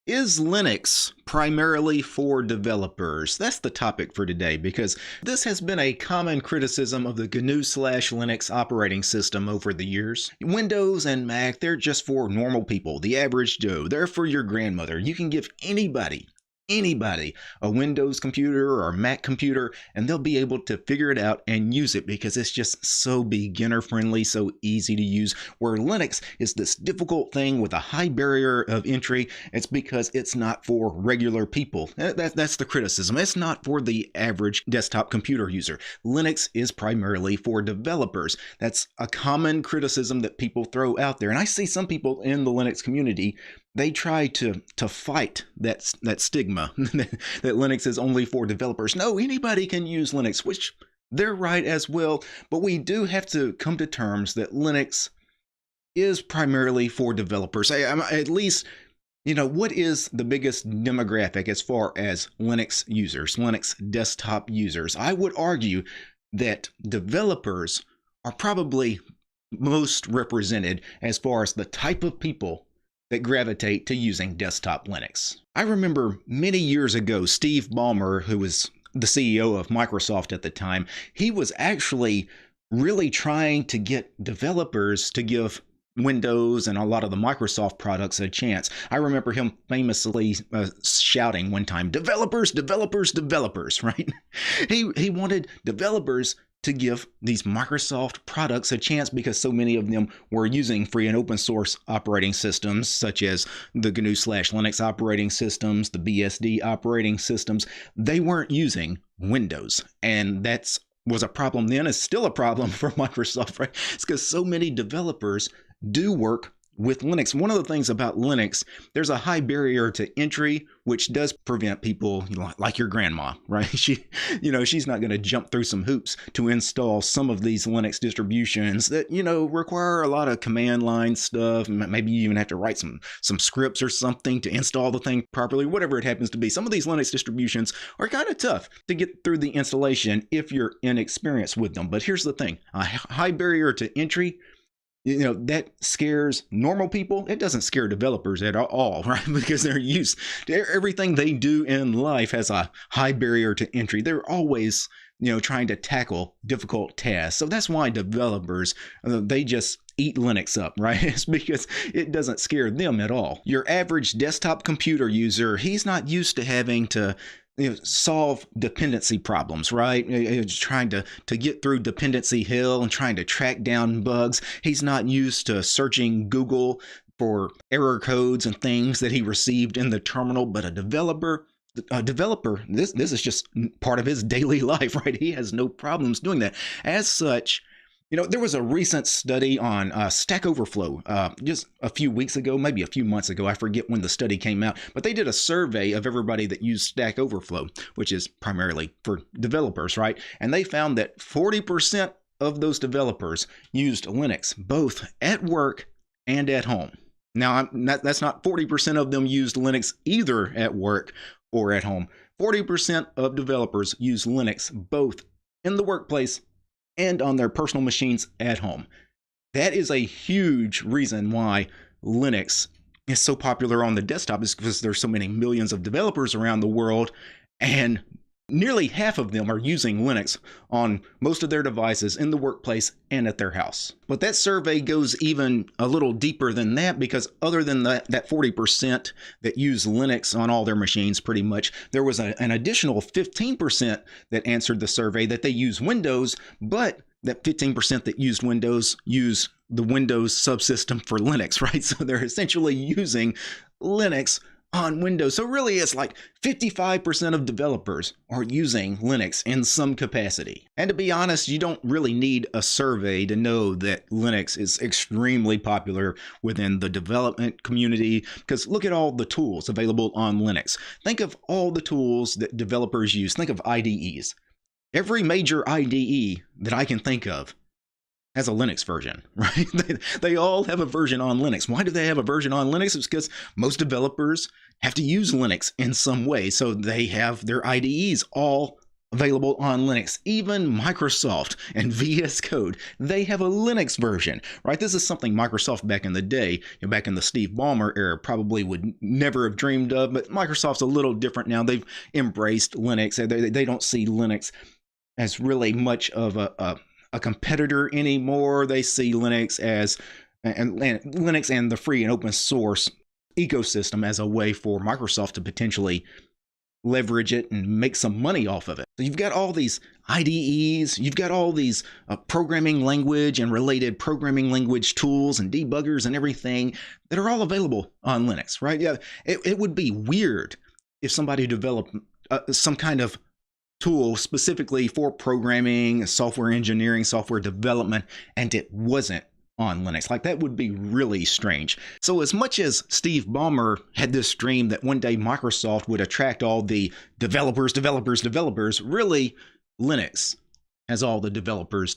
Is Linux primarily for developers? That's the topic for today because this has been a common criticism of the GNU/Linux operating system over the years. Windows and Mac, they're just for normal people, the average Joe. They're for your grandmother. You can give anybody a Windows computer or a Mac computer and they'll be able to figure it out and use it because it's just so beginner friendly, so easy to use. Where Linux is this difficult thing with a high barrier of entry, it's because it's not for regular people. That's the criticism. It's not for the average desktop computer user. Linux is primarily for developers. That's a common criticism that people throw out there, and I see some people in the Linux community, they try to fight that stigma that Linux is only for developers. No, anybody can use Linux, which they're right as well. But we do have to come to terms that Linux is primarily for developers. At least, what is the biggest demographic as far as Linux users, Linux desktop users? I would argue that developers are probably most represented as far as the type of people that gravitate to using desktop Linux. I remember many years ago, Steve Ballmer, who was the CEO of Microsoft at the time, he was actually really trying to get developers to give Windows and a lot of the Microsoft products a chance. I remember him famously shouting one time, developers, developers, developers, right? He wanted developers to give these Microsoft products a chance because so many of them were using free and open source operating systems such as the GNU/Linux operating systems, the BSD operating systems. They weren't using Windows, and that's was a problem then. It's still a problem for Microsoft, right? It's because so many developers do work with Linux. One of the things about Linux, there's a high barrier to entry, which does prevent people, like your grandma, right? She's not going to jump through some hoops to install some of these Linux distributions that, require a lot of command line stuff. Maybe you even have to write some scripts or something to install the thing properly, whatever it happens to be. Some of these Linux distributions are kind of tough to get through the installation if you're inexperienced with them. But here's the thing, a high barrier to entry, that scares normal people. It doesn't scare developers at all, right? Because they're used to everything they do in life has a high barrier to entry. They're always, trying to tackle difficult tasks. So that's why developers, they just eat Linux up, right? It's because it doesn't scare them at all. Your average desktop computer user, he's not used to having to solve dependency problems, right? Trying to get through dependency hill and trying to track down bugs. He's not used to searching Google for error codes and things that he received in the terminal. But a developer, this is just part of his daily life, right? He has no problems doing that. As such, there was a recent study on Stack Overflow just a few weeks ago, maybe a few months ago. I forget when the study came out, but they did a survey of everybody that used Stack Overflow, which is primarily for developers, right? And they found that 40% of those developers used Linux, both at work and at home. Now, that's not 40% of them used Linux either at work or at home. 40% of developers use Linux both in the workplace and on their personal machines at home. That is a huge reason why Linux is so popular on the desktop, is because there's so many millions of developers around the world, and nearly half of them are using Linux on most of their devices in the workplace and at their house. But that survey goes even a little deeper than that, because other than that 40% that use Linux on all their machines pretty much, there was an additional 15% that answered the survey that they use Windows, but that 15% that used Windows use the Windows subsystem for Linux, right? So they're essentially using Linux on Windows. So really it's like 55% of developers are using Linux in some capacity. And to be honest, you don't really need a survey to know that Linux is extremely popular within the development community, because look at all the tools available on Linux. Think of all the tools that developers use. Think of IDEs. Every major IDE that I can think of has a Linux version, right? They all have a version on Linux. Why do they have a version on Linux? It's because most developers have to use Linux in some way. So they have their IDEs all available on Linux. Even Microsoft and VS Code, they have a Linux version, right? This is something Microsoft back in the day, back in the Steve Ballmer era, probably would never have dreamed of, but Microsoft's a little different now. They've embraced Linux. They don't see Linux as really much of a competitor anymore. They see Linux as and Linux and the free and open source ecosystem as a way for Microsoft to potentially leverage it and make some money off of it. So you've got all these IDEs, you've got all these programming language and related programming language tools and debuggers and everything that are all available on Linux, right? Yeah, it would be weird if somebody developed some kind of tool specifically for programming, software engineering, software development, and it wasn't on Linux. Like, that would be really strange. So as much as Steve Ballmer had this dream that one day Microsoft would attract all the developers, really Linux has all the developers,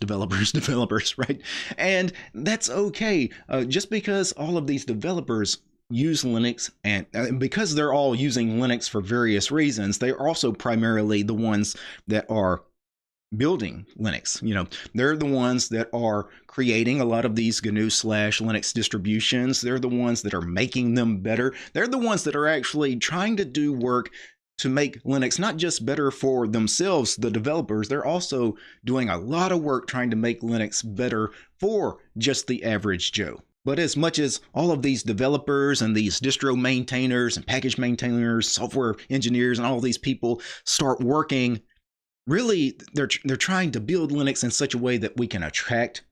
right? And that's okay. Just because all of these developers use Linux, and because they're all using Linux for various reasons, they're also primarily the ones that are building Linux. They're the ones that are creating a lot of these GNU/Linux distributions. They're the ones that are making them better. They're the ones that are actually trying to do work to make Linux not just better for themselves, the developers. They're also doing a lot of work trying to make Linux better for just the average Joe. But as much as all of these developers and these distro maintainers and package maintainers, software engineers, and all these people start working, really, they're trying to build Linux in such a way that we can attract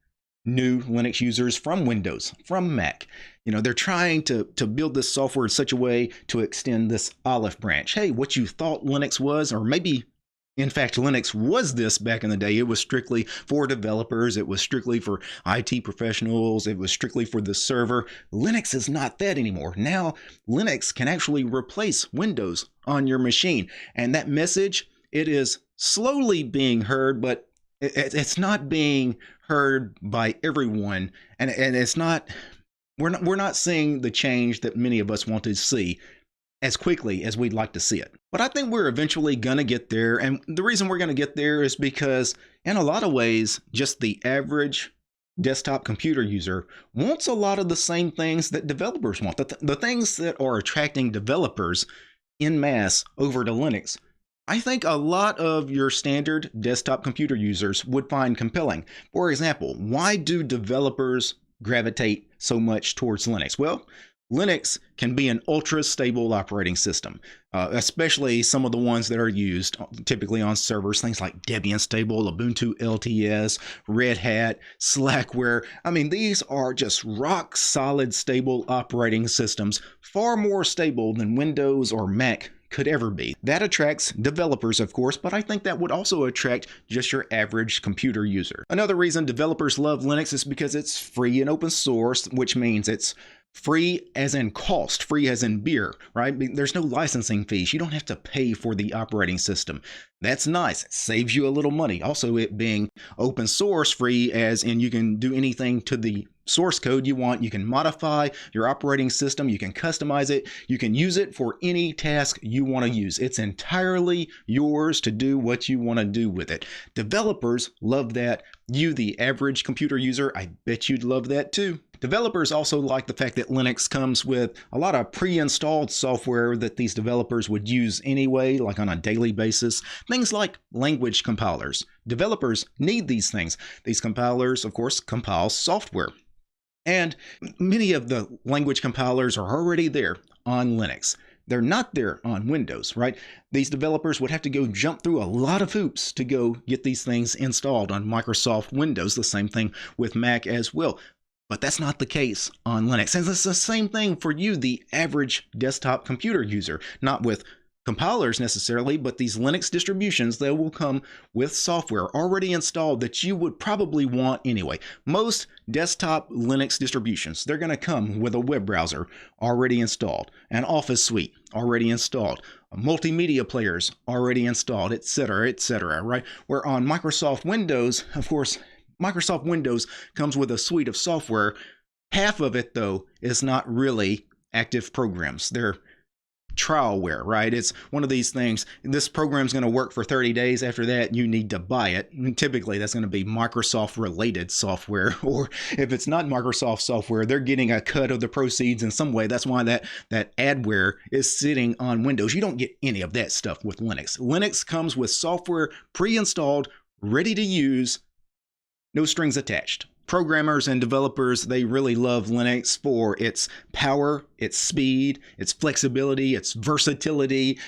new Linux users from Windows, from Mac. They're trying to build this software in such a way to extend this olive branch. Hey, what you thought Linux was, or maybe in fact Linux was this back in the day, it was strictly for developers, it was strictly for IT professionals, it was strictly for the server. Linux is not that anymore. Now Linux can actually replace Windows on your machine, and that message, it is slowly being heard, but it's not being heard by everyone, and it's not. We're not seeing the change that many of us want to see as quickly as we'd like to see it. But I think we're eventually gonna get there, and the reason we're gonna get there is because, in a lot of ways, just the average desktop computer user wants a lot of the same things that developers want. The things that are attracting developers en masse over to Linux, I think a lot of your standard desktop computer users would find compelling. For example, why do developers gravitate so much towards Linux? Well, Linux can be an ultra-stable operating system, especially some of the ones that are used typically on servers, things like Debian Stable, Ubuntu LTS, Red Hat, Slackware. I mean, these are just rock-solid stable operating systems, far more stable than Windows or Mac could ever be. That attracts developers, of course, but I think that would also attract just your average computer user. Another reason developers love Linux is because it's free and open source, which means it's free as in cost, free as in beer, right? There's no licensing fees. You don't have to pay for the operating system. That's nice. It saves you a little money. Also, it being open source, free as in you can do anything to the source code you want. You can modify your operating system. You can customize it. You can use it for any task you want to use. It's entirely yours to do what you want to do with it. Developers love that. You, the average computer user, I bet you'd love that too. Developers also like the fact that Linux comes with a lot of pre-installed software that these developers would use anyway, like on a daily basis. Things like language compilers. Developers need these things. These compilers, of course, compile software. And many of the language compilers are already there on Linux. They're not there on Windows, right? These developers would have to go jump through a lot of hoops to go get these things installed on Microsoft Windows. The same thing with Mac as well. But that's not the case on Linux. And it's the same thing for you, the average desktop computer user, not with compilers necessarily, but these Linux distributions that will come with software already installed that you would probably want anyway. Most desktop Linux distributions, they're going to come with a web browser already installed, an Office suite already installed, multimedia players already installed, etc., right? Where on Microsoft Windows, of course, Microsoft Windows comes with a suite of software. Half of it, though, is not really active programs. They're trialware, right? It's one of these things, this program's going to work for 30 days. After that, you need to buy it. And typically, that's going to be Microsoft-related software, or if it's not Microsoft software, they're getting a cut of the proceeds in some way. That's why that adware is sitting on Windows. You don't get any of that stuff with Linux. Linux comes with software pre-installed, ready to use, no strings attached. Programmers and developers, they really love Linux for its power, its speed, its flexibility, its versatility.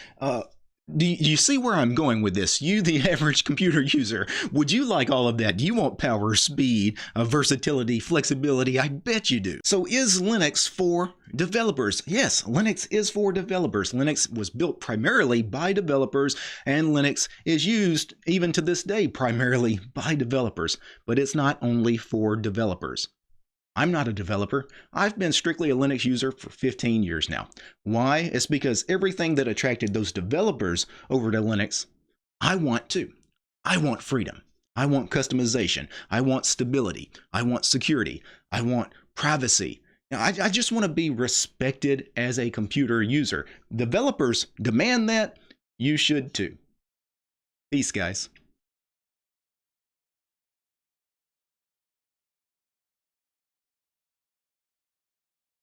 Do you see where I'm going with this? You, the average computer user, would you like all of that? Do you want power, speed, versatility, flexibility? I bet you do. So is Linux for developers? Yes, Linux is for developers. Linux was built primarily by developers, and Linux is used even to this day primarily by developers. But it's not only for developers. I'm not a developer. I've been strictly a Linux user for 15 years now. Why? It's because everything that attracted those developers over to Linux, I want too. I want freedom. I want customization. I want stability. I want security. I want privacy. Now, I just want to be respected as a computer user. Developers demand that. You should too. Peace, guys.